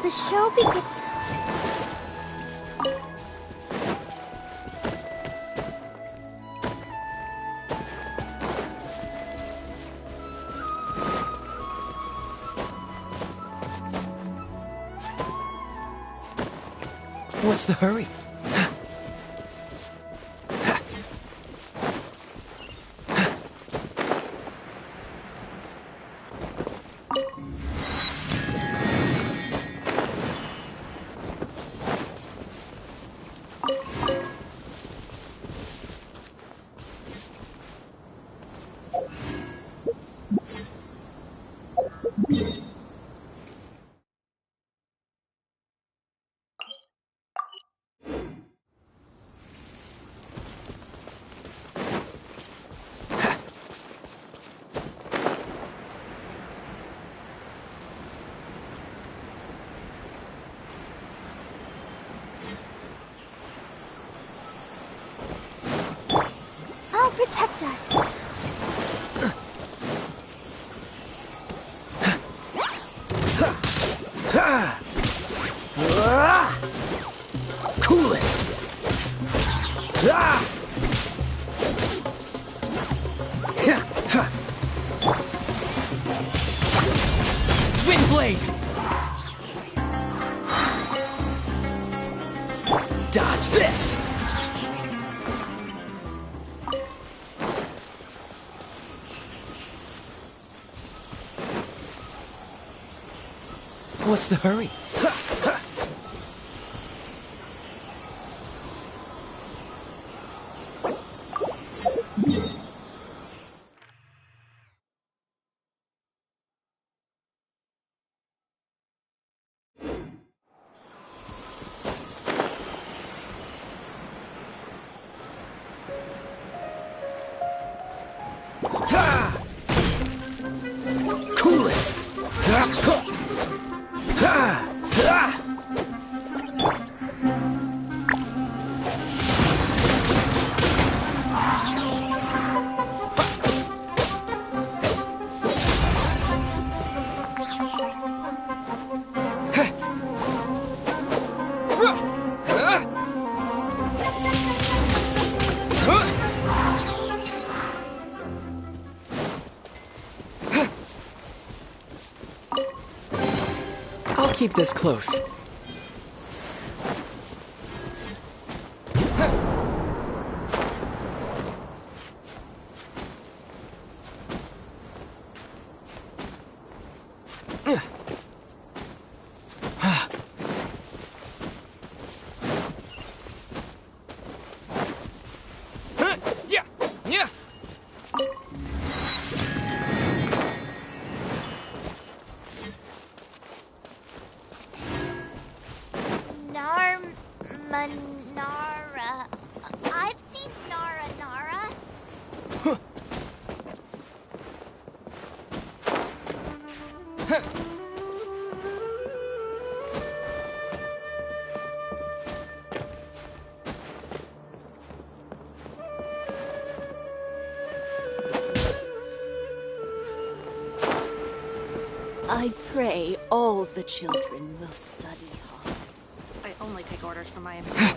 The show begins. What's the hurry? I'll protect us. Cool it! Windblade! Dodge this! What's the hurry? Cool it! I'll keep this close. Nara. I've seen Nara. I pray all the children will study hard. I only take orders from my employer.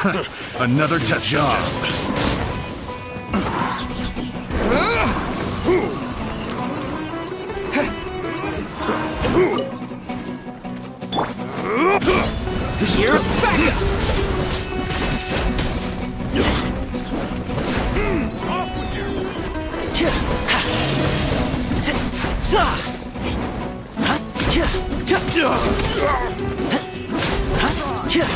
Another test job. Here's backup! Off with you! Off with you!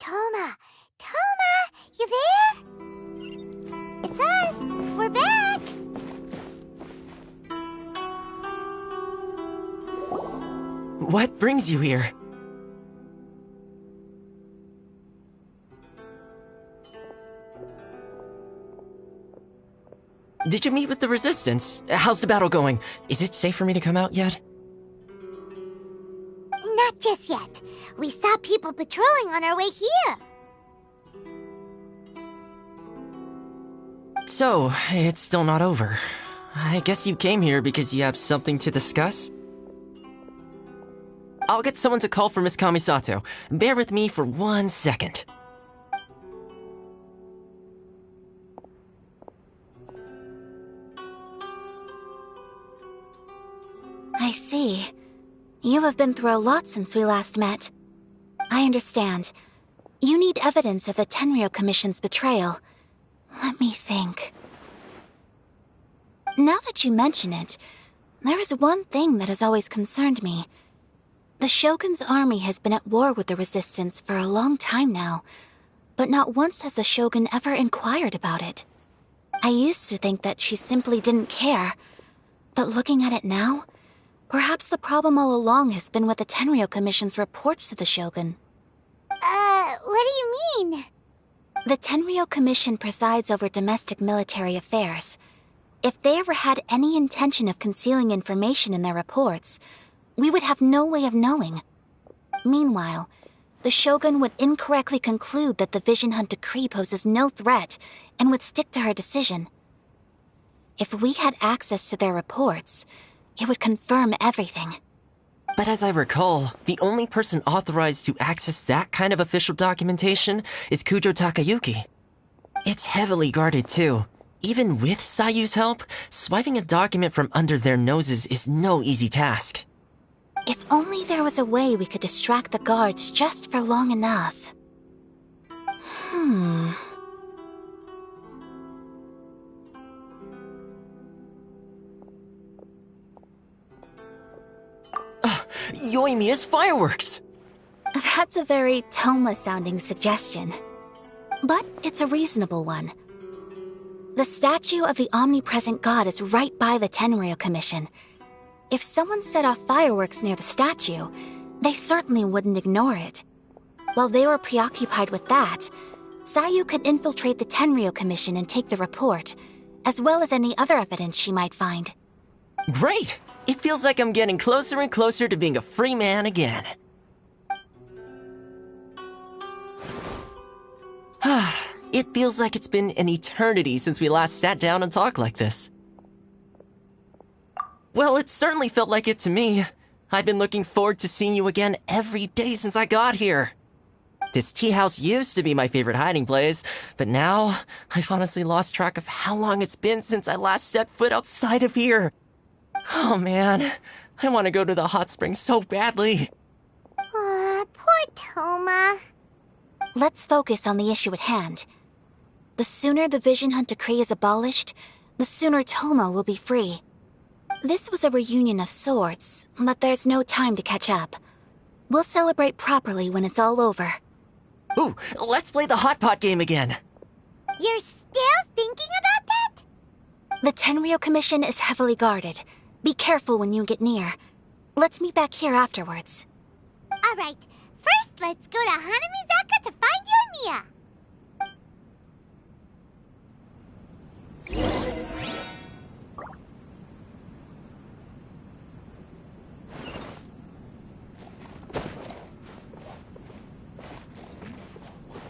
Toma! Toma! You there? It's us! We're back! What brings you here? Did you meet with the Resistance? How's the battle going? Is it safe for me to come out yet? Not just yet. We saw people patrolling on our way here. So, it's still not over. I guess you came here because you have something to discuss? I'll get someone to call for Miss Kamisato. Bear with me for 1 second. I see. You have been through a lot since we last met. I understand. You need evidence of the Tenryou Commission's betrayal. Let me think. Now that you mention it, there is one thing that has always concerned me. The Shogun's army has been at war with the Resistance for a long time now, but not once has the Shogun ever inquired about it. I used to think that she simply didn't care, but looking at it now, perhaps the problem all along has been with the Tenryou Commission's reports to the Shogun. What do you mean? The Tenryou Commission presides over domestic military affairs. If they ever had any intention of concealing information in their reports, we would have no way of knowing. Meanwhile, the Shogun would incorrectly conclude that the Vision Hunt decree poses no threat and would stick to her decision. If we had access to their reports, it would confirm everything. But as I recall, the only person authorized to access that kind of official documentation is Kujo Takayuki. It's heavily guarded too. Even with Sayu's help, swiping a document from under their noses is no easy task. If only there was a way we could distract the guards just for long enough. Yoimiya's fireworks! That's a very Toma-sounding suggestion. But it's a reasonable one. The statue of the omnipresent god is right by the Tenryou Commission. If someone set off fireworks near the statue, they certainly wouldn't ignore it. While they were preoccupied with that, Sayu could infiltrate the Tenryou Commission and take the report, as well as any other evidence she might find. Great! It feels like I'm getting closer and closer to being a free man again. It feels like it's been an eternity since we last sat down and talked like this. Well, it certainly felt like it to me. I've been looking forward to seeing you again every day since I got here. This tea house used to be my favorite hiding place, but now I've honestly lost track of how long it's been since I last set foot outside of here. Oh man, I want to go to the hot springs so badly. Poor Toma. Let's focus on the issue at hand. The sooner the Vision Hunt Decree is abolished, the sooner Toma will be free. This was a reunion of sorts, but there's no time to catch up. We'll celebrate properly when it's all over. Ooh, let's play the hot pot game again. You're still thinking about that? The Tenryou Commission is heavily guarded. Be careful when you get near. Let's meet back here afterwards. Alright, first let's go to Hanamizaka to find Yoimiya.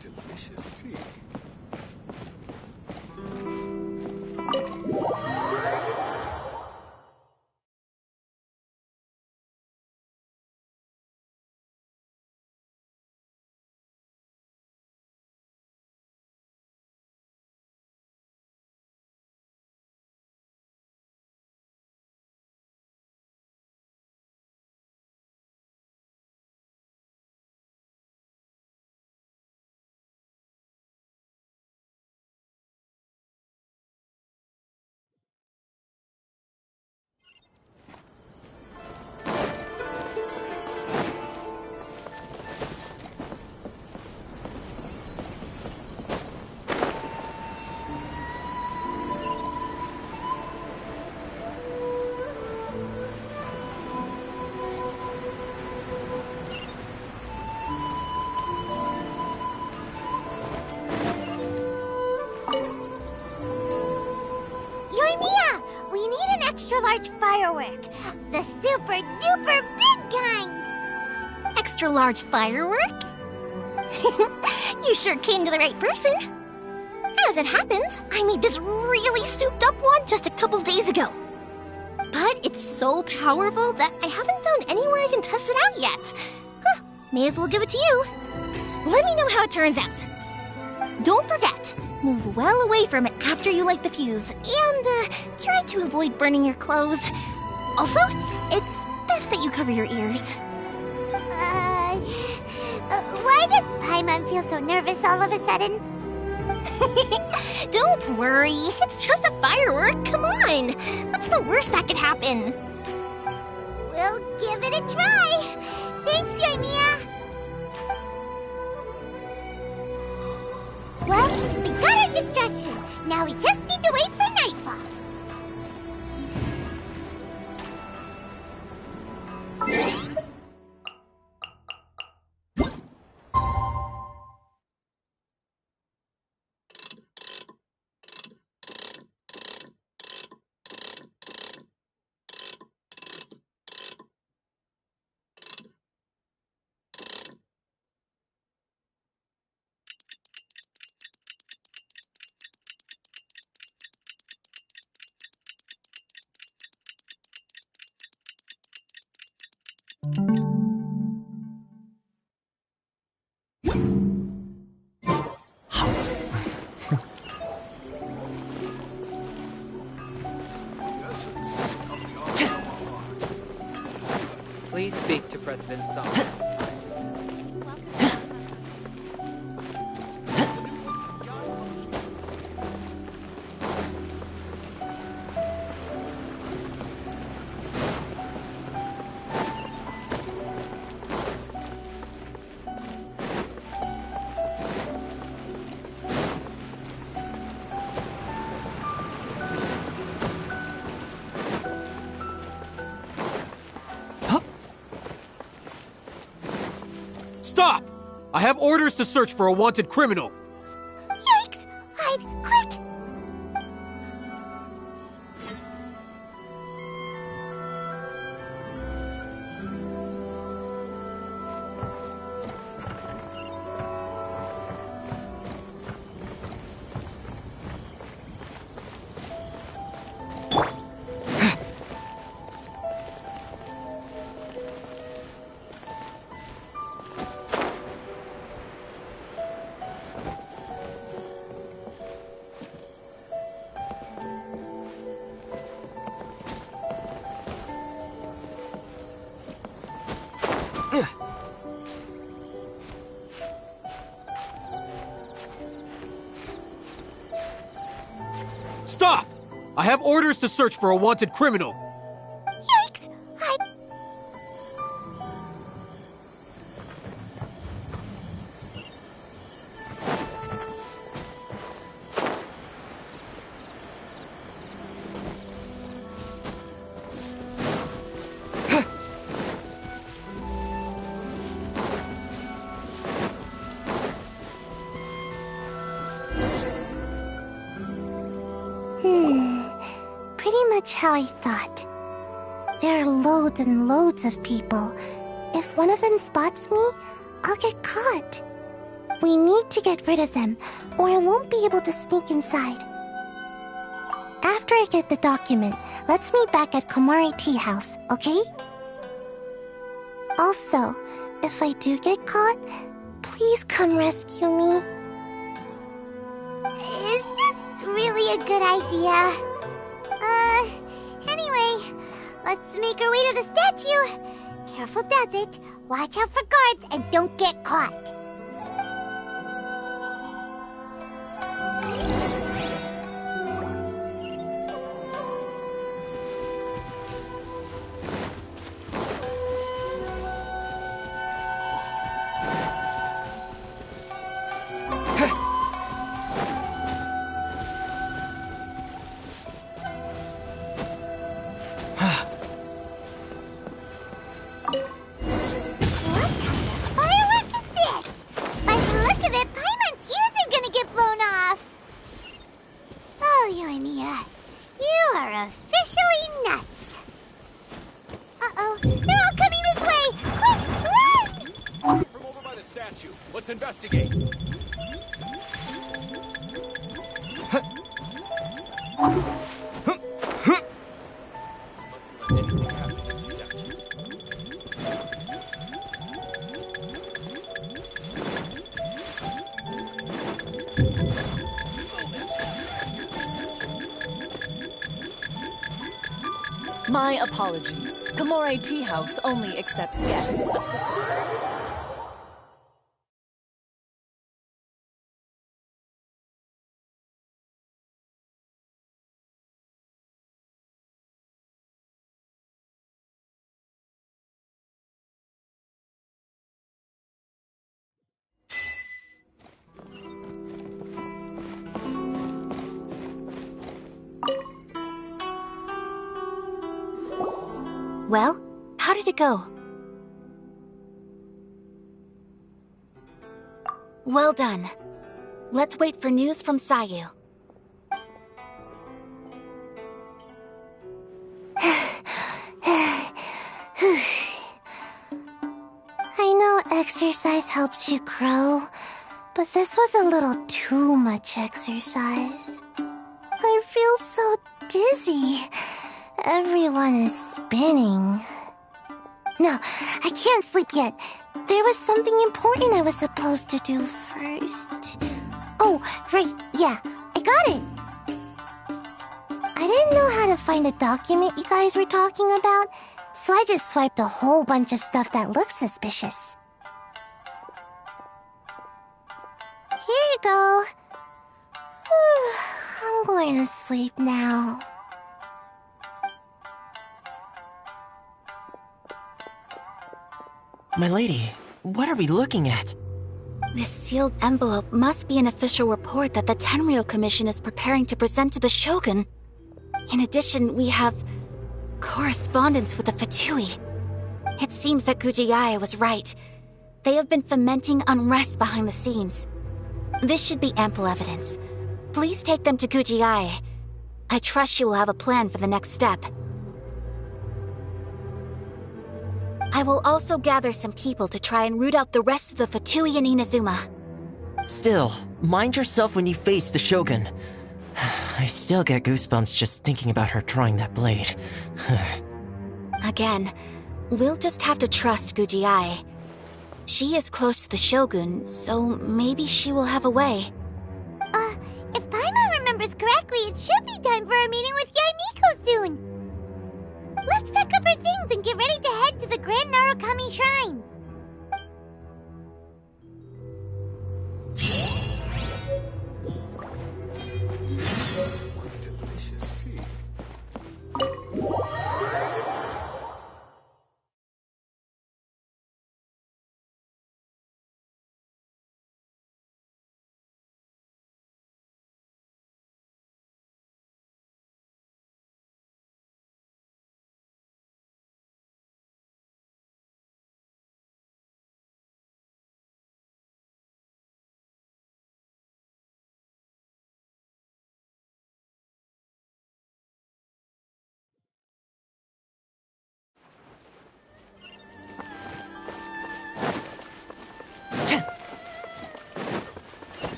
Delicious tea. Yoimiya, we need an extra large firework. The super duper big kind. Extra large firework? You sure came to the right person. As it happens, I made this really souped up one just a couple days ago. But it's so powerful that I haven't found anywhere I can test it out yet. Huh, may as well give it to you. Let me know how it turns out. Don't forget, move well away from it after you light the fuse, and try to avoid burning your clothes. Also, it's best that you cover your ears. Why does Paimon feel so nervous all of a sudden? Don't worry, it's just a firework, come on! What's the worst that could happen? We'll give it a try. Thanks, Yoimiya. Well, we got our distraction. Now we just need to wait for nightfall. Please speak to President Song. Stop! I have orders to search for a wanted criminal. Yikes! Hide! Quick! Stop! I have orders to search for a wanted criminal. Yikes! Hide! Pretty much how I thought. There are loads and loads of people. If one of them spots me, I'll get caught. We need to get rid of them, or I won't be able to sneak inside. After I get the document, let's meet back at Komari Tea House, okay? Also, if I do get caught, please come rescue me. Is this really a good idea? Anyway, let's make our way to the statue. Careful does it. Watch out for guards and don't get caught. Let's investigate. Mustn't let anything happen to the statue. My apologies. Komore Tea House only accepts guests of sufficient. Well, how did it go? Well done. Let's wait for news from Sayu. I know exercise helps you grow, but this was a little too much exercise. I feel so dizzy. Everyone is spinning. No, I can't sleep yet. There was something important I was supposed to do first. Oh, right, yeah, I got it. I didn't know how to find the document you guys were talking about. so I just swiped a whole bunch of stuff that looks suspicious. Here you go. I'm going to sleep now. My lady, what are we looking at? This sealed envelope must be an official report that the Tenryou Commission is preparing to present to the Shogun. In addition, we have correspondence with the Fatui. It seems that Gujiae was right. They have been fomenting unrest behind the scenes. This should be ample evidence. Please take them to Gujiae. I trust she will have a plan for the next step. I will also gather some people to try and root out the rest of the Fatui in Inazuma. Still, mind yourself when you face the Shogun. I still get goosebumps just thinking about her drawing that blade. Again, we'll just have to trust Gujiae. She is close to the Shogun, so maybe she will have a way. If Paimon remembers correctly, it should be time for a meeting with Yaimiko soon. Let's pack up our things and get ready to head to the Grand Narukami Shrine. What delicious tea.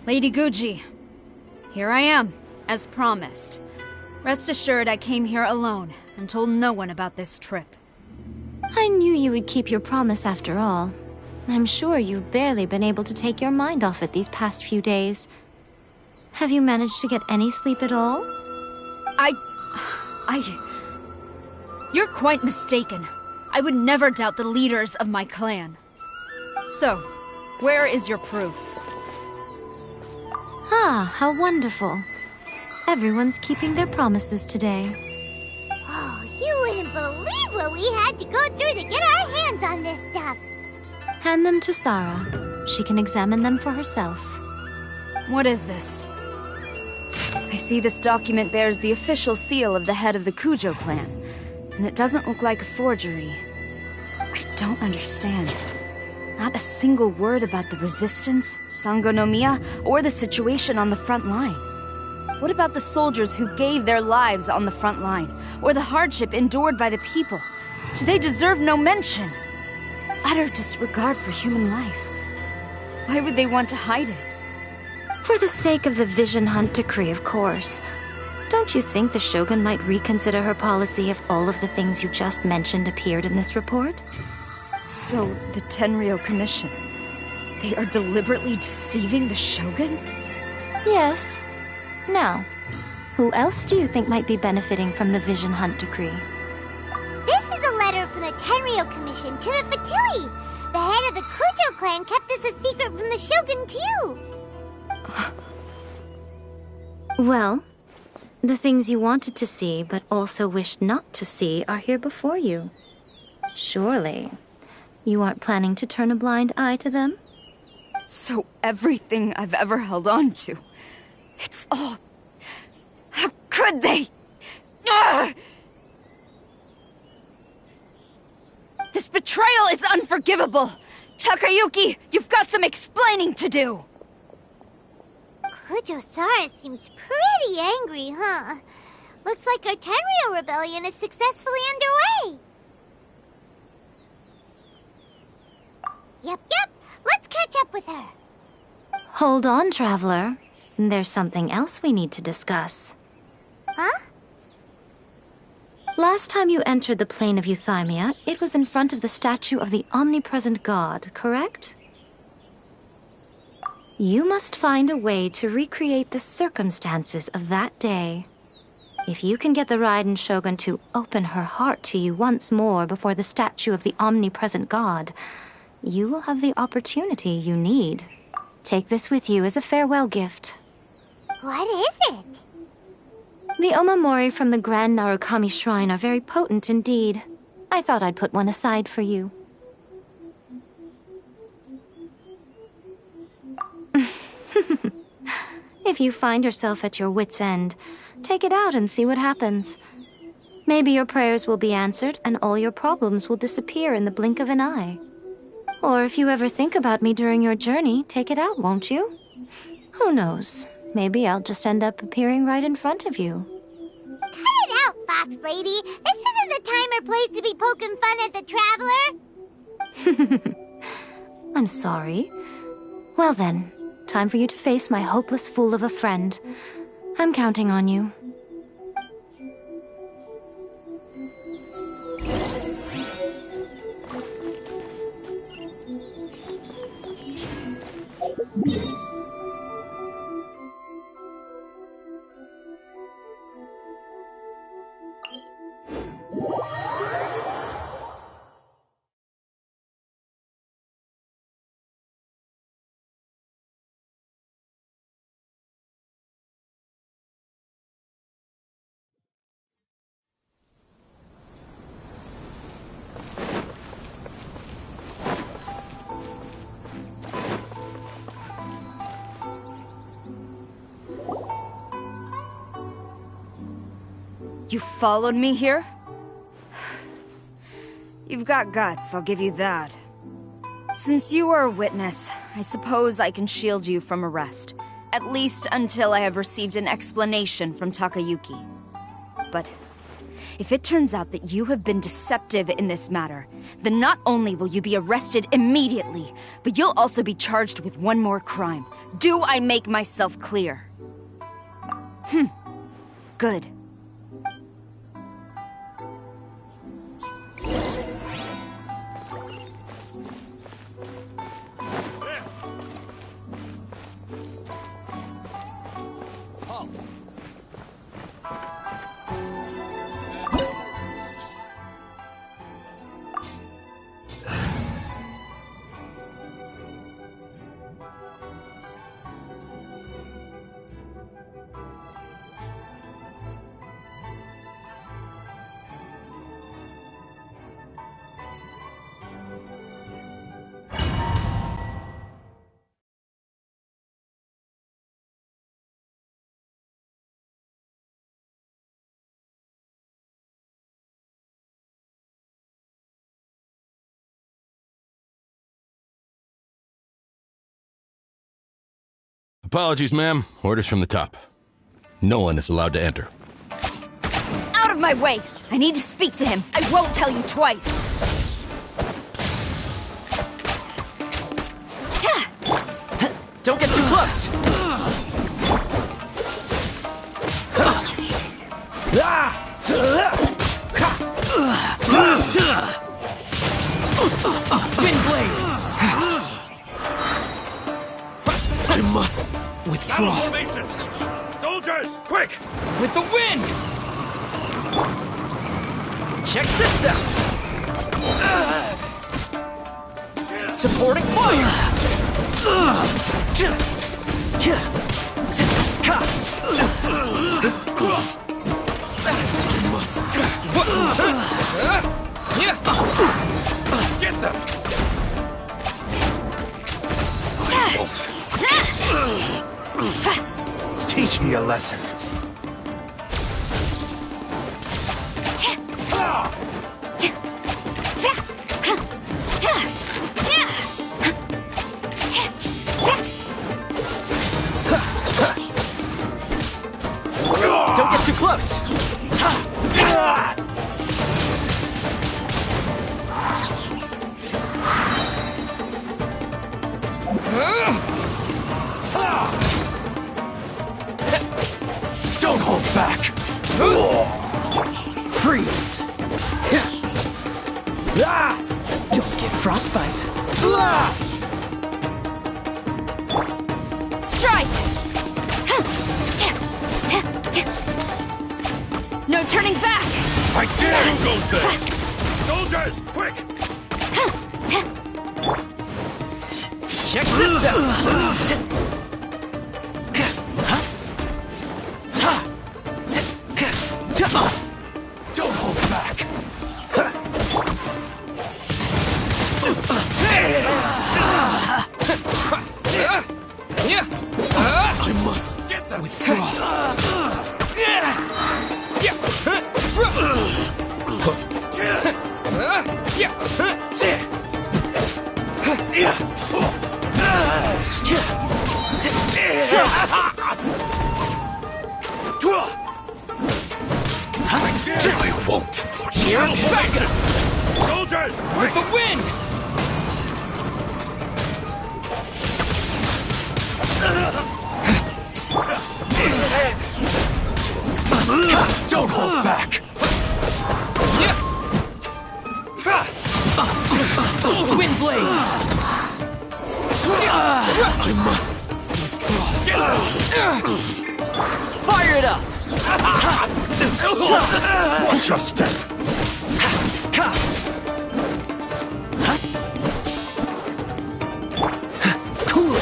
Lady Guji, here I am, as promised. Rest assured I came here alone and told no one about this trip. I knew you would keep your promise after all. I'm sure you've barely been able to take your mind off it these past few days. Have you managed to get any sleep at all? You're quite mistaken. I would never doubt the leaders of my clan. So, where is your proof? Ah, how wonderful. Everyone's keeping their promises today. Oh, you wouldn't believe what we had to go through to get our hands on this stuff. Hand them to Sarah. She can examine them for herself. What is this? I see this document bears the official seal of the head of the Kujo clan, and it doesn't look like a forgery. I don't understand. Not a single word about the resistance, Sangonomiya, or the situation on the front line. What about the soldiers who gave their lives on the front line, or the hardship endured by the people? Do they deserve no mention? Utter disregard for human life. Why would they want to hide it? For the sake of the Vision Hunt decree, of course. Don't you think the Shogun might reconsider her policy if all of the things you just mentioned appeared in this report? So, the Tenryou Commission, they are deliberately deceiving the Shogun? Yes. Now, who else do you think might be benefiting from the Vision Hunt decree? This is a letter from the Tenryou Commission to the Fatui. The head of the Kujo clan kept this a secret from the Shogun, too. Well, the things you wanted to see but also wished not to see are here before you. Surely, you aren't planning to turn a blind eye to them? So everything I've ever held on to, it's all... How could they? Ugh! The This betrayal is unforgivable! Takayuki, you've got some explaining to do! Kujo-Sara seems pretty angry, huh? Looks like our Tenryou rebellion is successfully underway. Yep. Let's catch up with her. Hold on, Traveler. There's something else we need to discuss. Huh? Last time you entered the plane of Euthymia, it was in front of the statue of the omnipresent god, correct? You must find a way to recreate the circumstances of that day. If you can get the Raiden Shogun to open her heart to you once more before the statue of the omnipresent god, you will have the opportunity you need. Take this with you as a farewell gift. What is it? The omamori from the Grand Narukami Shrine are very potent indeed. I thought I'd put one aside for you. If you find yourself at your wit's end, take it out and see what happens. Maybe your prayers will be answered and all your problems will disappear in the blink of an eye. Or if you ever think about me during your journey, take it out, won't you? Who knows? Maybe I'll just end up appearing right in front of you. Cut it out, Fox Lady. This isn't the time or place to be poking fun at the Traveler. I'm sorry. Well then, time for you to face my hopeless fool of a friend. I'm counting on you. You followed me here? You've got guts, I'll give you that. Since you are a witness, I suppose I can shield you from arrest. At least until I have received an explanation from Takayuki. But if it turns out that you have been deceptive in this matter, then not only will you be arrested immediately, but you'll also be charged with one more crime. Do I make myself clear? Good. Apologies, ma'am. Orders from the top. No one is allowed to enter. Out of my way! I need to speak to him. I won't tell you twice. Don't get too close! Wind blade! I must withdraw. Formation! Soldiers, quick! With the wind! Check this out! Supporting fire! Get them! Teach me a lesson. Don't get frostbite. Strike! No turning back! I dare who goes there! Soldiers, quick! Check this out! Don't hold back! I must Get them! I won't. Here's back! Soldiers, With quick! the wind! Don't hold back! Wind blade! I must withdraw. Fire it up! Watch your step! Cool it!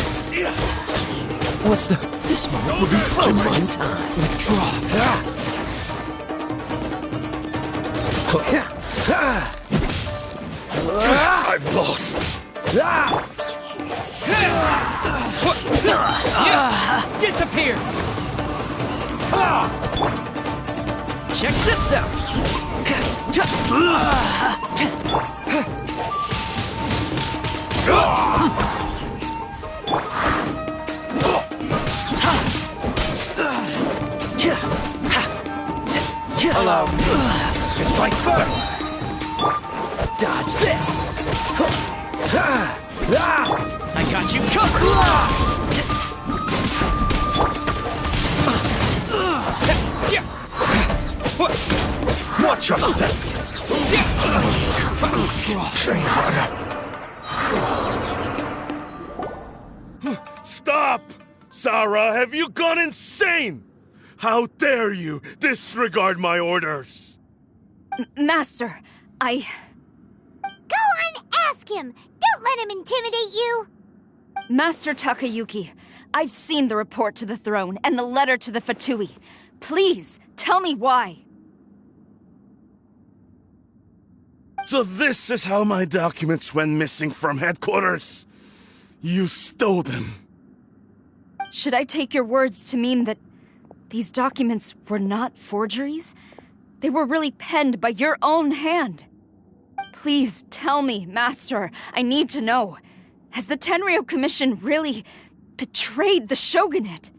What's the... This moment will be frozen in time. Withdraw. I've lost! Disappear! Check this out! Allow me to strike first! Dodge this! I got you covered! Watch your step! Train harder! Stop! Sarah, have you gone insane? How dare you disregard my orders? Master, I... Go on, ask him! Don't let him intimidate you! Master Takayuki, I've seen the report to the throne and the letter to the Fatui. Please, tell me why. So this is how my documents went missing from headquarters? You stole them. Should I take your words to mean that these documents were not forgeries? They were really penned by your own hand. Please tell me, Master. I need to know. Has the Tenryou Commission really betrayed the Shogunate?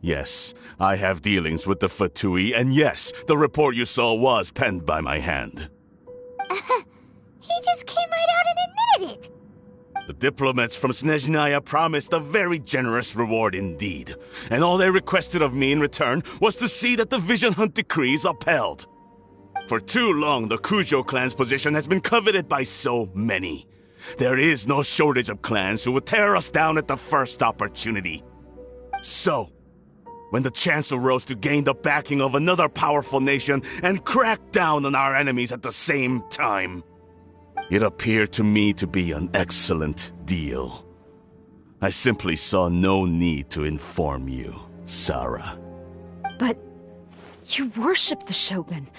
Yes, I have dealings with the Fatui, and yes, the report you saw was penned by my hand. He just came right out and admitted it! The diplomats from Snezhnaya promised a very generous reward indeed, and all they requested of me in return was to see that the Vision Hunt decree is upheld. For too long, the Kujo clan's position has been coveted by so many. There is no shortage of clans who would tear us down at the first opportunity. So, when the chance arose to gain the backing of another powerful nation and crack down on our enemies at the same time, it appeared to me to be an excellent deal. I simply saw no need to inform you, Sarah. But you worship the Shogun.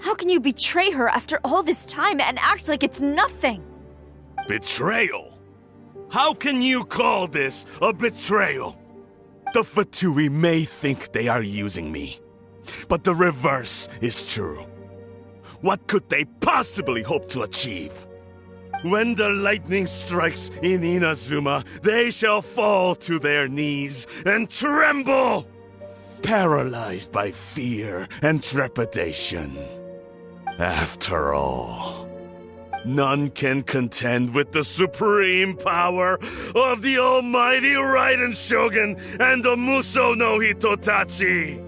How can you betray her after all this time and act like it's nothing? Betrayal? How can you call this a betrayal? The Fatui may think they are using me, but the reverse is true. What could they possibly hope to achieve? When the lightning strikes in Inazuma, they shall fall to their knees and tremble, paralyzed by fear and trepidation. After all, none can contend with the supreme power of the almighty Raiden Shogun and the Muso no Hitotachi.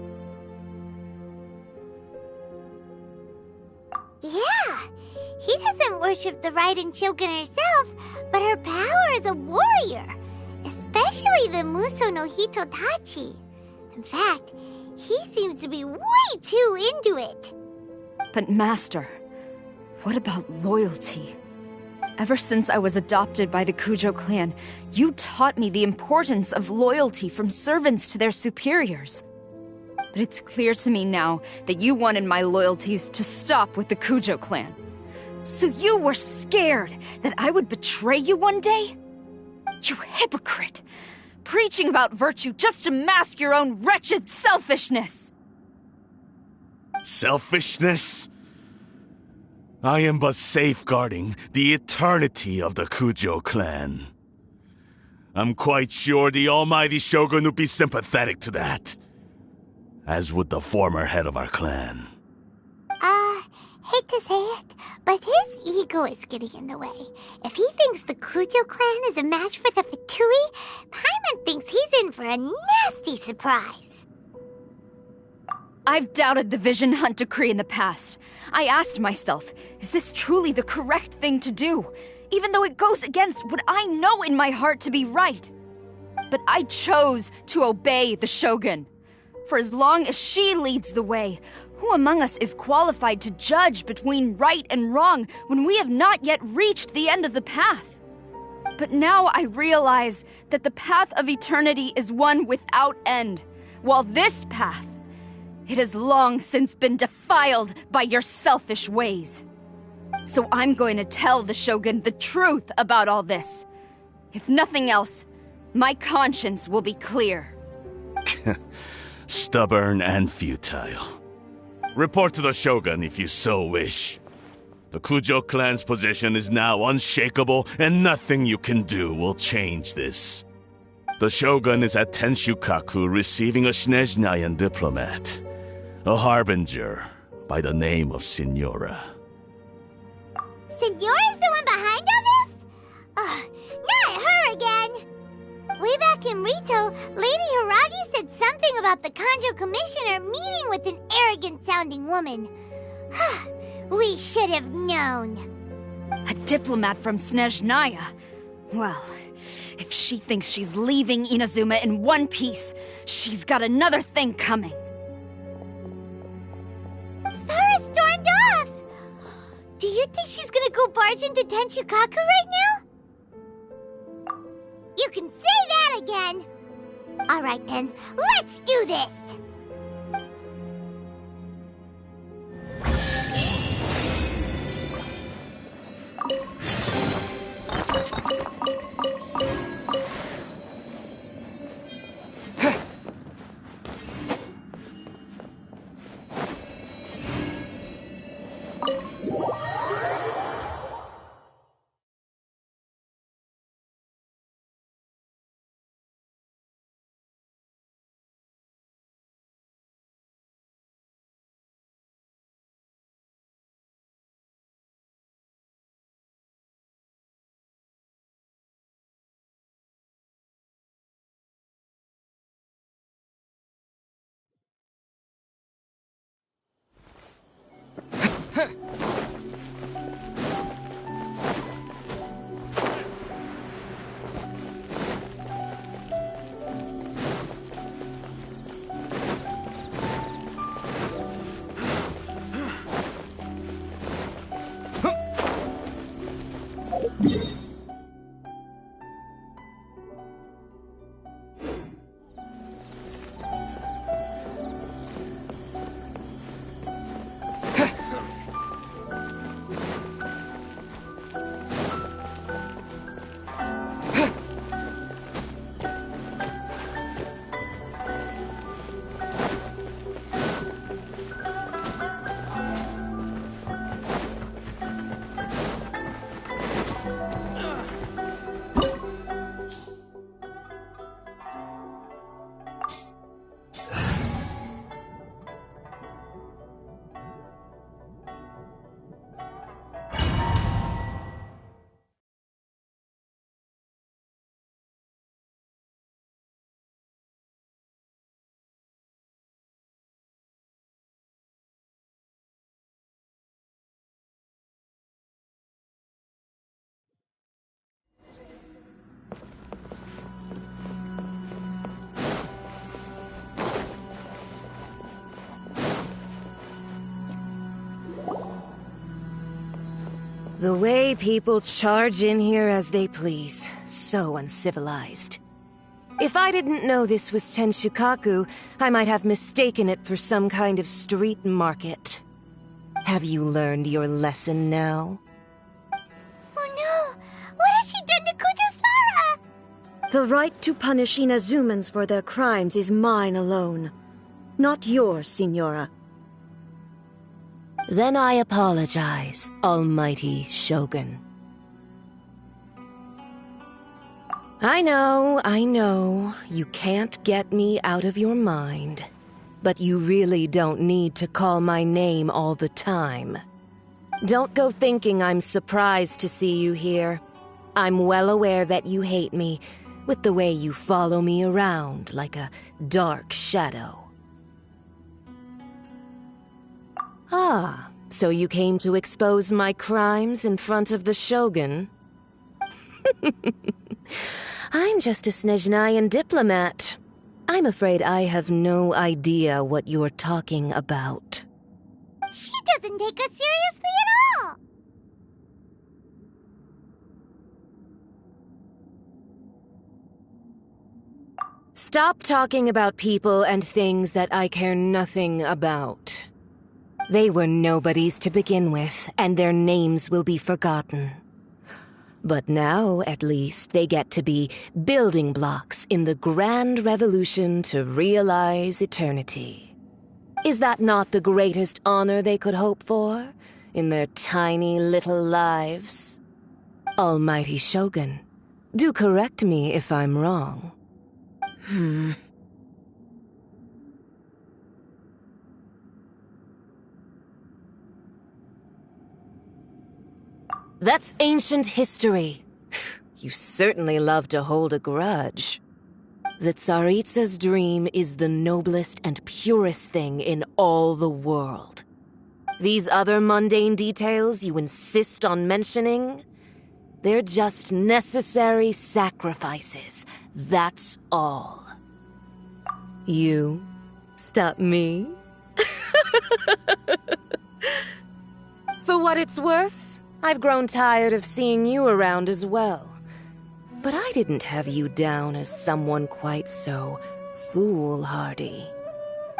He doesn't worship the Raiden Shogun herself, but her power as a warrior, especially the Muso no Hitotachi. In fact, he seems to be way too into it. But Master, what about loyalty? Ever since I was adopted by the Kujo clan, you taught me the importance of loyalty from servants to their superiors. But it's clear to me now that you wanted my loyalties to stop with the Kujo clan. So you were scared that I would betray you one day? You hypocrite! Preaching about virtue just to mask your own wretched selfishness! Selfishness? I am but safeguarding the eternity of the Kujo clan. I'm quite sure the almighty Shogun would be sympathetic to that. As would the former head of our clan. Hate to say it, but his ego is getting in the way. If he thinks the Kujo clan is a match for the Fatui, Paimon thinks he's in for a nasty surprise. I've doubted the Vision Hunt decree in the past. I asked myself, is this truly the correct thing to do? Even though it goes against what I know in my heart to be right. But I chose to obey the Shogun. For as long as she leads the way, who among us is qualified to judge between right and wrong when we have not yet reached the end of the path? But now I realize that the path of eternity is one without end, while this path, it has long since been defiled by your selfish ways. So I'm going to tell the Shogun the truth about all this. If nothing else, my conscience will be clear. Stubborn and futile. Report to the Shogun if you so wish. The Kujo clan's position is now unshakable, and nothing you can do will change this. The Shogun is at Tenshukaku receiving a Snezhnayan diplomat, a harbinger by the name of Signora. Signora's the one behind all this? Not her again! Way back in Rito, Lady Hiragi said something about the Kanjo Commissioner meeting with an arrogant-sounding woman. We should have known. A diplomat from Snezhnaya? Well, if she thinks she's leaving Inazuma in one piece, she's got another thing coming. Sara stormed off! Do you think she's gonna go barge into Tenshukaku right now? You can say that again! Alright then, let's do this! The way people charge in here as they please. So uncivilized. If I didn't know this was Tenshukaku, I might have mistaken it for some kind of street market. Have you learned your lesson now? Oh no! What has she done to Kujusara? The right to punish Inazumans for their crimes is mine alone. Not yours, Signora. Then I apologize, Almighty Shogun. I know, you can't get me out of your mind. But you really don't need to call my name all the time. Don't go thinking I'm surprised to see you here. I'm well aware that you hate me, with the way you follow me around like a dark shadow. Ah, so you came to expose my crimes in front of the Shogun? I'm just a Snezhnayan diplomat. I'm afraid I have no idea what you're talking about. She doesn't take us seriously at all! Stop talking about people and things that I care nothing about. They were nobodies to begin with, and their names will be forgotten. But now, at least, they get to be building blocks in the grand revolution to realize eternity. Is that not the greatest honor they could hope for in their tiny little lives? Almighty Shogun, do correct me if I'm wrong. That's ancient history. You certainly love to hold a grudge. The Tsaritsa's dream is the noblest and purest thing in all the world. These other mundane details you insist on mentioning, they're just necessary sacrifices. That's all. You stop me? For what it's worth, I've grown tired of seeing you around as well. But I didn't have you down as someone quite so foolhardy.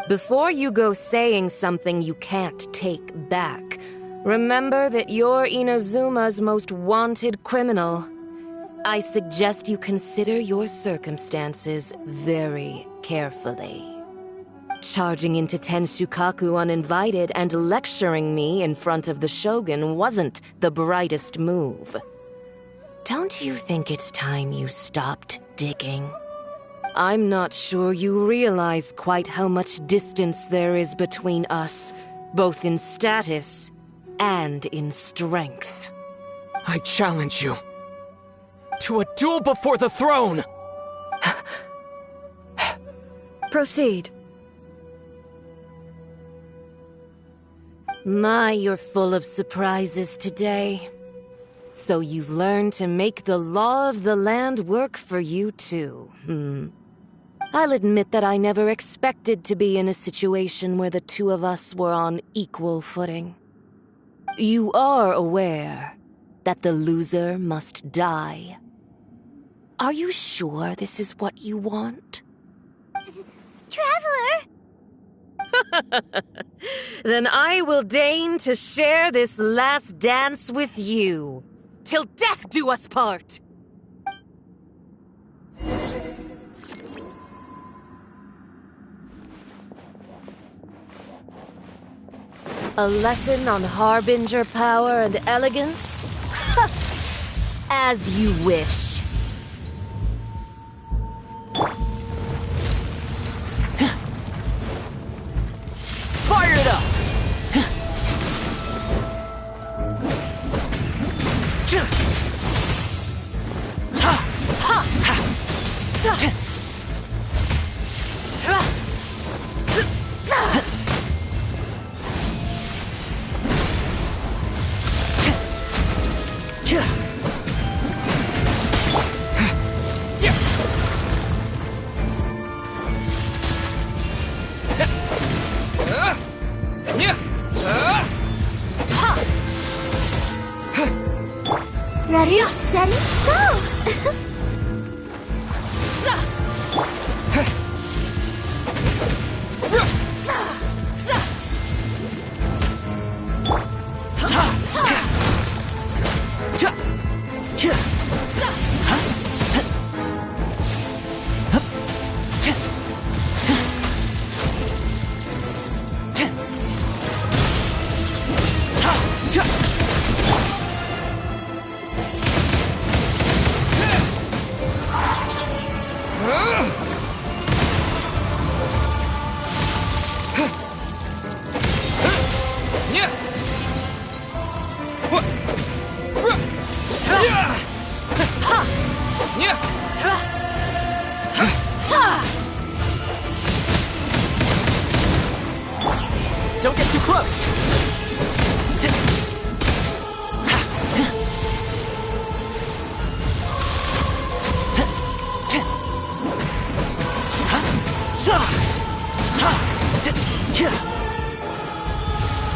Before you go saying something you can't take back, remember that you're Inazuma's most wanted criminal. I suggest you consider your circumstances very carefully. Charging into Tenshukaku uninvited and lecturing me in front of the Shogun wasn't the brightest move. Don't you think it's time you stopped digging? I'm not sure you realize quite how much distance there is between us, both in status and in strength. I challenge you to a duel before the throne! Proceed. My, you're full of surprises today. So you've learned to make the law of the land work for you too, I'll admit that I never expected to be in a situation where the two of us were on equal footing. You are aware that the loser must die. Are you sure this is what you want? Traveler! Then I will deign to share this last dance with you. Till death do us part! A lesson on Harbinger power and elegance? As you wish. Fire it up! Ready, steady, go! Don't get too close!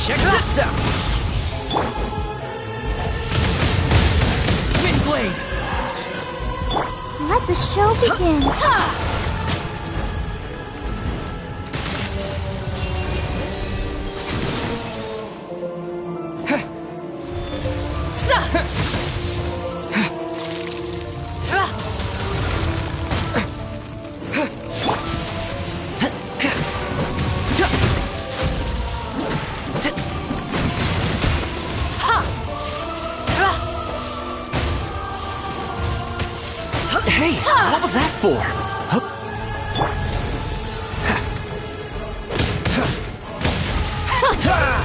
Check this out! Wind blade! Let the show begin. Hey, what was that for?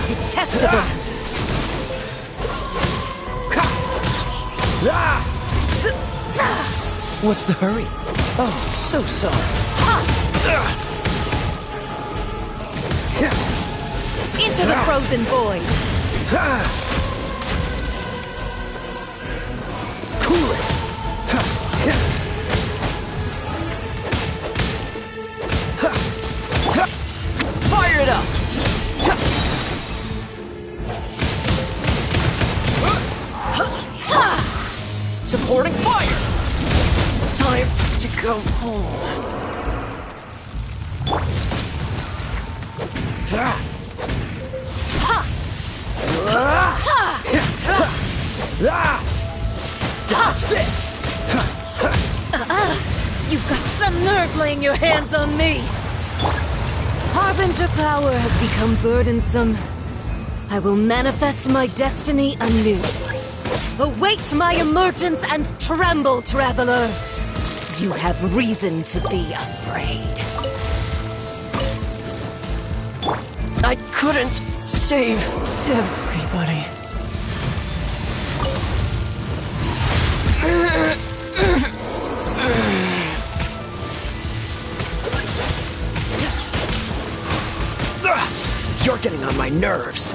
Detestable! What's the hurry? Oh, so sorry. Into the frozen void! Cool it! Fire it up! Supporting fire! Time to go home. Dodge this! You've got some nerve laying your hands on me! Harbinger power has become burdensome. I will manifest my destiny anew. Await my emergence and tremble, traveler! You have reason to be afraid. I couldn't save everybody. You're getting on my nerves.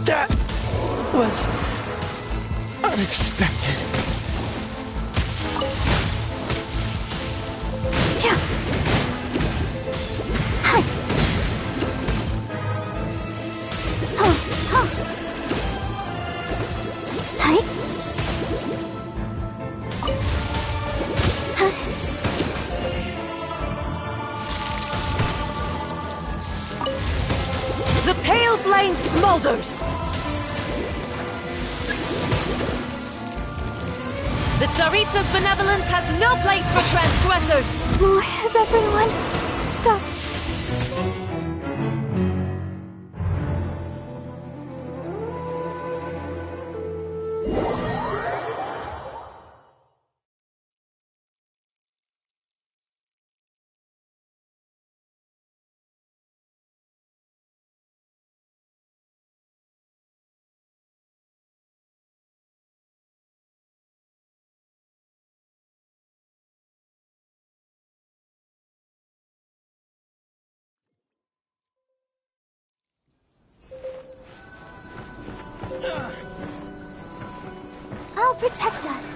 That was unexpected. The pale flame smolders! The Tsaritsa's benevolence has no place for transgressors! Has everyone stopped? I'll protect us.